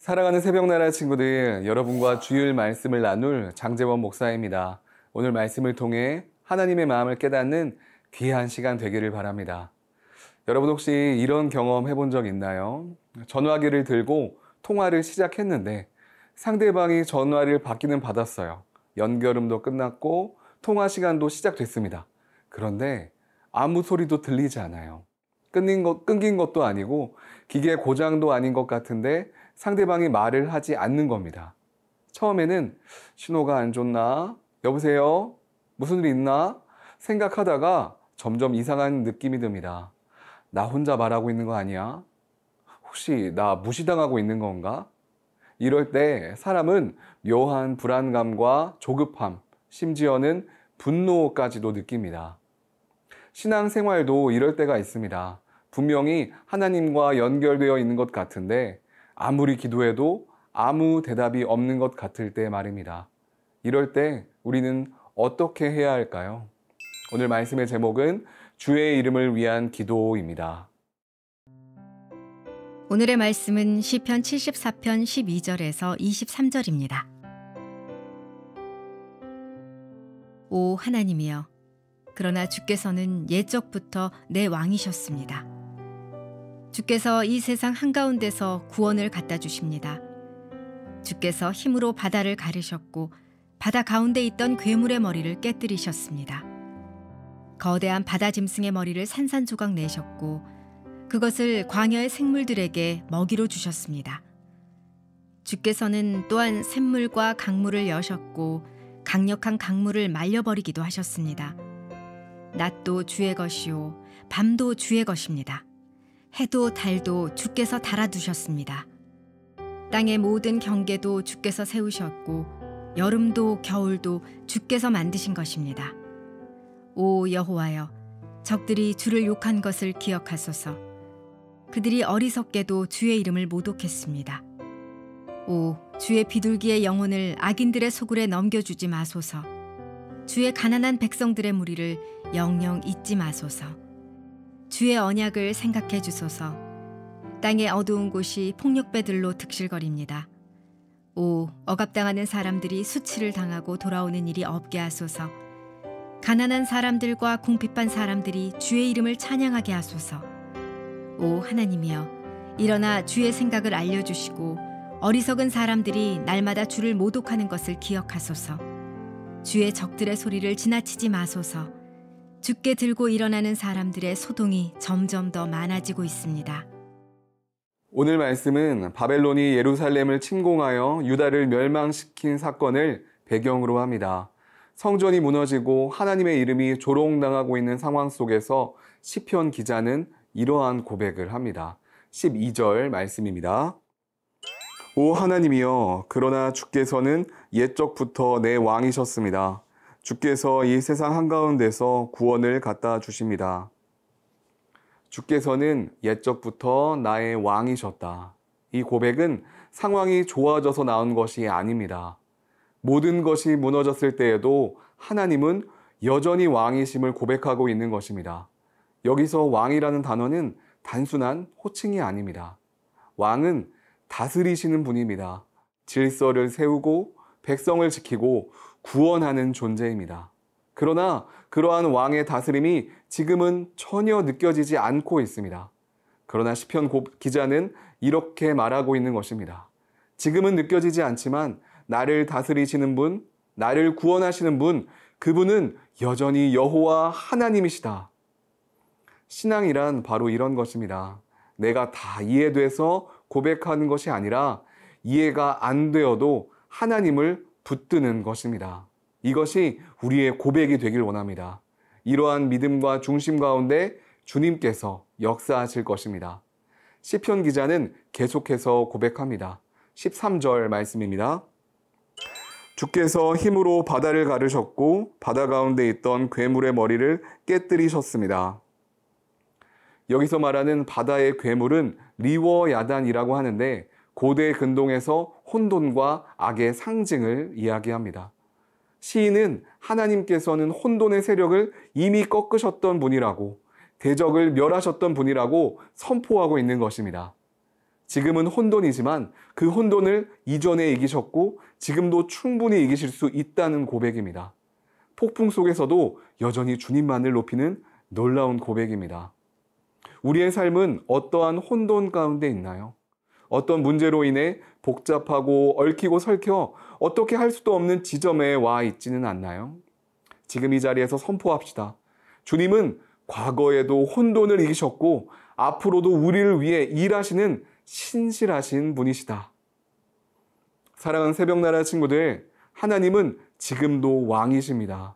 사랑하는 새벽나라 친구들, 여러분과 주일 말씀을 나눌 장재원 목사입니다. 오늘 말씀을 통해 하나님의 마음을 깨닫는 귀한 시간 되기를 바랍니다. 여러분 혹시 이런 경험 해본 적 있나요? 전화기를 들고 통화를 시작했는데 상대방이 전화를 받기는 받았어요. 연결음도 끝났고 통화 시간도 시작됐습니다. 그런데 아무 소리도 들리지 않아요. 끊긴 것도 아니고 기계 고장도 아닌 것 같은데 상대방이 말을 하지 않는 겁니다. 처음에는 신호가 안 좋나? 여보세요? 무슨 일 있나? 생각하다가 점점 이상한 느낌이 듭니다. 나 혼자 말하고 있는 거 아니야? 혹시 나 무시당하고 있는 건가? 이럴 때 사람은 묘한 불안감과 조급함, 심지어는 분노까지도 느낍니다. 신앙생활도 이럴 때가 있습니다. 분명히 하나님과 연결되어 있는 것 같은데 아무리 기도해도 아무 대답이 없는 것 같을 때 말입니다. 이럴 때 우리는 어떻게 해야 할까요? 오늘 말씀의 제목은 주의 이름을 위한 기도입니다. 오늘의 말씀은 시편 74편 12절에서 23절입니다. 오 하나님이여, 그러나 주께서는 옛적부터 내 왕이셨습니다. 주께서 이 세상 한가운데서 구원을 갖다 주십니다. 주께서 힘으로 바다를 가르셨고 바다 가운데 있던 괴물의 머리를 깨뜨리셨습니다. 거대한 바다 짐승의 머리를 산산조각 내셨고 그것을 광야의 생물들에게 먹이로 주셨습니다. 주께서는 또한 샘물과 강물을 여셨고 강력한 강물을 말려버리기도 하셨습니다. 낮도 주의 것이요 밤도 주의 것입니다. 해도 달도 주께서 달아두셨습니다. 땅의 모든 경계도 주께서 세우셨고 여름도 겨울도 주께서 만드신 것입니다. 오 여호와여, 적들이 주를 욕한 것을 기억하소서. 그들이 어리석게도 주의 이름을 모독했습니다. 오 주의 비둘기의 영혼을 악인들의 소굴에 넘겨주지 마소서. 주의 가난한 백성들의 무리를 영영 잊지 마소서. 주의 언약을 생각해 주소서. 땅의 어두운 곳이 폭력배들로 득실거립니다. 오 억압당하는 사람들이 수치를 당하고 돌아오는 일이 없게 하소서. 가난한 사람들과 궁핍한 사람들이 주의 이름을 찬양하게 하소서. 오 하나님이여, 일어나 주의 생각을 알려주시고 어리석은 사람들이 날마다 주를 모독하는 것을 기억하소서. 주의 적들의 소리를 지나치지 마소서. 주께 들고 일어나는 사람들의 소동이 점점 더 많아지고 있습니다. 오늘 말씀은 바벨론이 예루살렘을 침공하여 유다를 멸망시킨 사건을 배경으로 합니다. 성전이 무너지고 하나님의 이름이 조롱당하고 있는 상황 속에서 시편 기자는 이러한 고백을 합니다. 12절 말씀입니다. 오 하나님이여, 그러나 주께서는 옛적부터 내 왕이셨습니다. 주께서 이 세상 한가운데서 구원을 갖다 주십니다. 주께서는 옛적부터 나의 왕이셨다. 이 고백은 상황이 좋아져서 나온 것이 아닙니다. 모든 것이 무너졌을 때에도 하나님은 여전히 왕이심을 고백하고 있는 것입니다. 여기서 왕이라는 단어는 단순한 호칭이 아닙니다. 왕은 다스리시는 분입니다. 질서를 세우고 백성을 지키고 구원하는 존재입니다. 그러나 그러한 왕의 다스림이 지금은 전혀 느껴지지 않고 있습니다. 그러나 시편 기자는 이렇게 말하고 있는 것입니다. 지금은 느껴지지 않지만 나를 다스리시는 분, 나를 구원하시는 분, 그분은 여전히 여호와 하나님이시다. 신앙이란 바로 이런 것입니다. 내가 다 이해돼서 고백하는 것이 아니라 이해가 안 되어도 하나님을 붙드는 것입니다. 이것이 우리의 고백이 되길 원합니다. 이러한 믿음과 중심 가운데 주님께서 역사하실 것입니다. 시편 기자는 계속해서 고백합니다. 13절 말씀입니다. 주께서 힘으로 바다를 가르셨고 바다 가운데 있던 괴물의 머리를 깨뜨리셨습니다. 여기서 말하는 바다의 괴물은 리워야단이라고 하는데 고대 근동에서 혼돈과 악의 상징을 이야기합니다. 시인은 하나님께서는 혼돈의 세력을 이미 꺾으셨던 분이라고, 대적을 멸하셨던 분이라고 선포하고 있는 것입니다. 지금은 혼돈이지만 그 혼돈을 이전에 이기셨고 지금도 충분히 이기실 수 있다는 고백입니다. 폭풍 속에서도 여전히 주님만을 높이는 놀라운 고백입니다. 우리의 삶은 어떠한 혼돈 가운데 있나요? 어떤 문제로 인해 복잡하고 얽히고 설켜 어떻게 할 수도 없는 지점에 와 있지는 않나요? 지금 이 자리에서 선포합시다. 주님은 과거에도 혼돈을 이기셨고 앞으로도 우리를 위해 일하시는 신실하신 분이시다. 사랑하는 새벽나라 친구들, 하나님은 지금도 왕이십니다.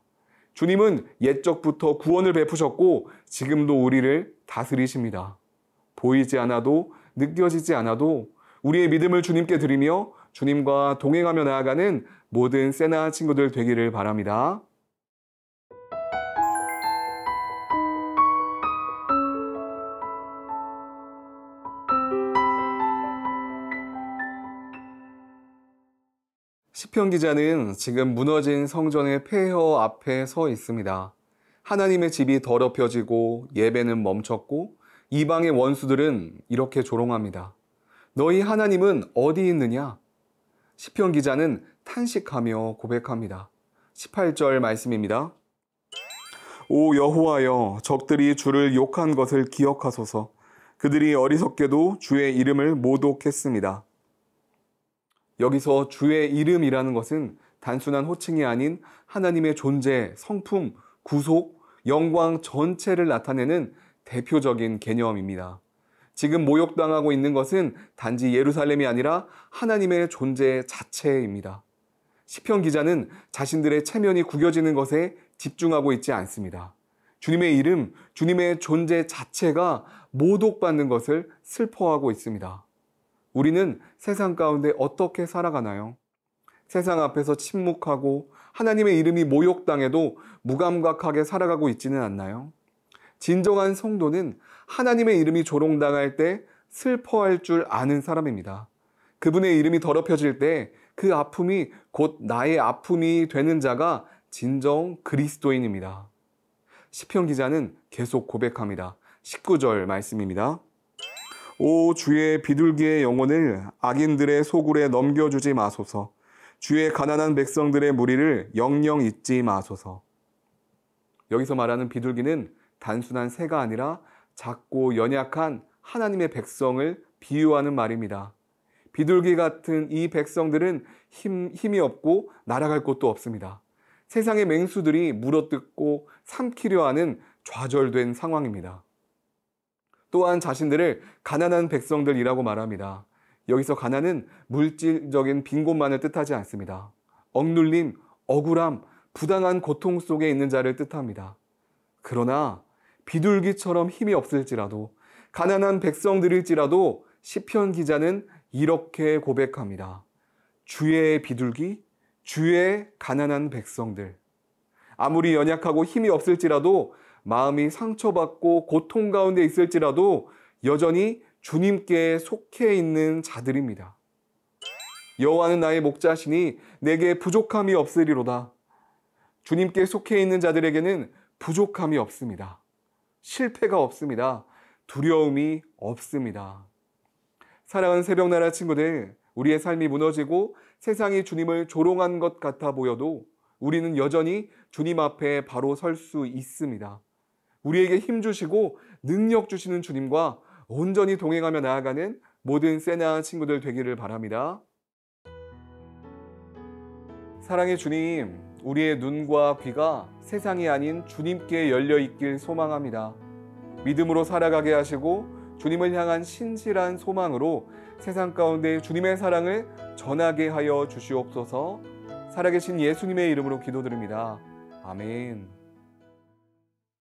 주님은 옛적부터 구원을 베푸셨고 지금도 우리를 다스리십니다. 보이지 않아도 느껴지지 않아도 우리의 믿음을 주님께 드리며 주님과 동행하며 나아가는 모든 세나 친구들 되기를 바랍니다. 시편 기자는 지금 무너진 성전의 폐허 앞에 서 있습니다. 하나님의 집이 더럽혀지고 예배는 멈췄고 이방의 원수들은 이렇게 조롱합니다. 너희 하나님은 어디 있느냐? 시편 기자는 탄식하며 고백합니다. 18절 말씀입니다. 오 여호와여, 적들이 주를 욕한 것을 기억하소서. 그들이 어리석게도 주의 이름을 모독했습니다. 여기서 주의 이름이라는 것은 단순한 호칭이 아닌 하나님의 존재, 성품, 구속, 영광 전체를 나타내는 대표적인 개념입니다. 지금 모욕당하고 있는 것은 단지 예루살렘이 아니라 하나님의 존재 자체입니다. 시편 기자는 자신들의 체면이 구겨지는 것에 집중하고 있지 않습니다. 주님의 이름, 주님의 존재 자체가 모독받는 것을 슬퍼하고 있습니다. 우리는 세상 가운데 어떻게 살아가나요? 세상 앞에서 침묵하고 하나님의 이름이 모욕당해도 무감각하게 살아가고 있지는 않나요? 진정한 성도는 하나님의 이름이 조롱당할 때 슬퍼할 줄 아는 사람입니다. 그분의 이름이 더럽혀질 때 그 아픔이 곧 나의 아픔이 되는 자가 진정 그리스도인입니다. 시편 기자는 계속 고백합니다. 19절 말씀입니다. 오 주의 비둘기의 영혼을 악인들의 소굴에 넘겨주지 마소서. 주의 가난한 백성들의 무리를 영영 잊지 마소서. 여기서 말하는 비둘기는 단순한 새가 아니라 작고 연약한 하나님의 백성을 비유하는 말입니다. 비둘기 같은 이 백성들은 힘이 없고 날아갈 곳도 없습니다. 세상의 맹수들이 물어뜯고 삼키려 하는 좌절된 상황입니다. 또한 자신들을 가난한 백성들이라고 말합니다. 여기서 가난은 물질적인 빈곤만을 뜻하지 않습니다. 억눌림, 억울함, 부당한 고통 속에 있는 자를 뜻합니다. 그러나 비둘기처럼 힘이 없을지라도 가난한 백성들일지라도 시편 기자는 이렇게 고백합니다. 주의 비둘기, 주의 가난한 백성들. 아무리 연약하고 힘이 없을지라도 마음이 상처받고 고통 가운데 있을지라도 여전히 주님께 속해 있는 자들입니다. 여호와는 나의 목자시니 내게 부족함이 없으리로다. 주님께 속해 있는 자들에게는 부족함이 없습니다. 실패가 없습니다. 두려움이 없습니다. 사랑하는 새벽나라 친구들, 우리의 삶이 무너지고 세상이 주님을 조롱한 것 같아 보여도 우리는 여전히 주님 앞에 바로 설 수 있습니다. 우리에게 힘 주시고 능력 주시는 주님과 온전히 동행하며 나아가는 모든 세나 친구들 되기를 바랍니다. 사랑의 주님, 우리의 눈과 귀가 세상이 아닌 주님께 열려 있길 소망합니다. 믿음으로 살아가게 하시고 주님을 향한 신실한 소망으로 세상 가운데 주님의 사랑을 전하게 하여 주시옵소서. 살아계신 예수님의 이름으로 기도드립니다. 아멘.